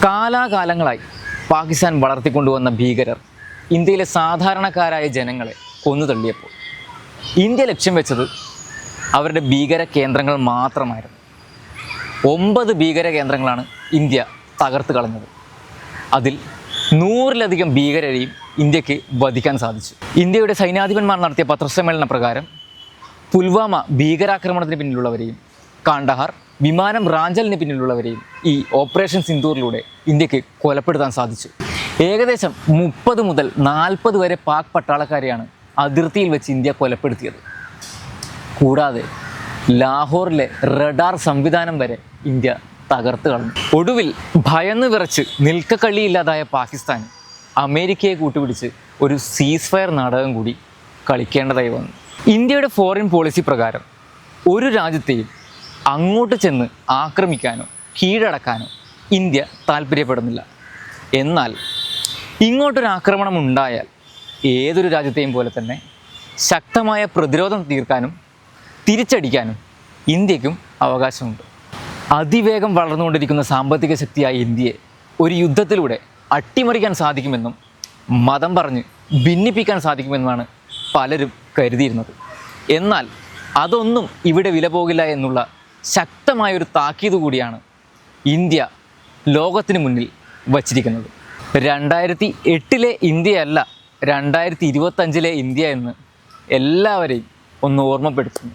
കാലാകാലങ്ങളായി പാകിസ്ഥാൻ വളർത്തിക്കൊണ്ടുവന്ന ഭീകരർ ഇന്ത്യയിലെ സാധാരണക്കാരായ ജനങ്ങളെ കൊന്നുതള്ളിയപ്പോൾ ഇന്ത്യ ലക്ഷ്യം വെച്ചത് അവരുടെ ഭീകര കേന്ദ്രങ്ങൾ മാത്രമായിരുന്നു. 9 ഭീകര കേന്ദ്രങ്ങളാണ് ഇന്ത്യ തകർത്ത് കളഞ്ഞത്. അതിൽ 100-ലധികം ഭീകരരെയും ഇന്ത്യക്ക് വധിക്കാൻ സാധിച്ചു. ഇന്ത്യയുടെ സൈന്യാധിപന്മാർ നടത്തിയ പത്രസമ്മേളന പ്രകാരം പുൽവാമ ഭീകരാക്രമണത്തിന് പിന്നിലുള്ളവരെയും കാണ്ഡഹാർ വിമാനം റാഞ്ചലിന് പിന്നിലുള്ളവരെയും ഈ ഓപ്പറേഷൻ സിന്ദൂറിലൂടെ ഇന്ത്യക്ക് കൊലപ്പെടുത്താൻ സാധിച്ചു. ഏകദേശം 30 മുതൽ 40 വരെ പാക് പട്ടാളക്കാരെയാണ് അതിർത്തിയിൽ വെച്ച് ഇന്ത്യ കൊലപ്പെടുത്തിയത്. കൂടാതെ ലാഹോറിലെ റഡാർ സംവിധാനം വരെ ഇന്ത്യ തകർത്ത് കളഞ്ഞു. ഒടുവിൽ ഭയന്ന് വിറച്ച് നിൽക്കക്കള്ളിയില്ലാതായ പാകിസ്ഥാൻ അമേരിക്കയെ കൂട്ടുപിടിച്ച് ഒരു സീസ് ഫയർ നാടകം കൂടി കളിക്കേണ്ടതായി വന്നു. ഇന്ത്യയുടെ ഫോറിൻ പോളിസി പ്രകാരം ഒരു രാജ്യത്തെയും അങ്ങോട്ട് ചെന്ന് ആക്രമിക്കാനോ കീഴടക്കാനോ ഇന്ത്യ താല്പര്യപ്പെടുന്നില്ല. എന്നാൽ ഇങ്ങോട്ടൊരു ആക്രമണം ഉണ്ടായാൽ ഏതൊരു രാജ്യത്തെയും പോലെ തന്നെ ശക്തമായ പ്രതിരോധം തീർക്കാനും തിരിച്ചടിക്കാനും ഇന്ത്യക്കും അവകാശമുണ്ട്. അതിവേഗം വളർന്നുകൊണ്ടിരിക്കുന്ന സാമ്പത്തിക ശക്തിയായ ഇന്ത്യയെ ഒരു യുദ്ധത്തിലൂടെ അട്ടിമറിക്കാൻ സാധിക്കുമെന്നും മതം പറഞ്ഞ് ഭിന്നിപ്പിക്കാൻ സാധിക്കുമെന്നുമാണ് പലരും കരുതിയിരുന്നത്. എന്നാൽ അതൊന്നും ഇവിടെ വില പോകില്ല എന്നുള്ള ശക്തമായൊരു താക്കീത് കൂടിയാണ് ഇന്ത്യ ലോകത്തിന് മുന്നിൽ വച്ചിരിക്കുന്നത്. 2008-ലെ ഇന്ത്യയല്ല 2025-ലെ ഇന്ത്യ എന്ന് എല്ലാവരെയും ഒന്ന് ഓർമ്മപ്പെടുത്തുന്നു.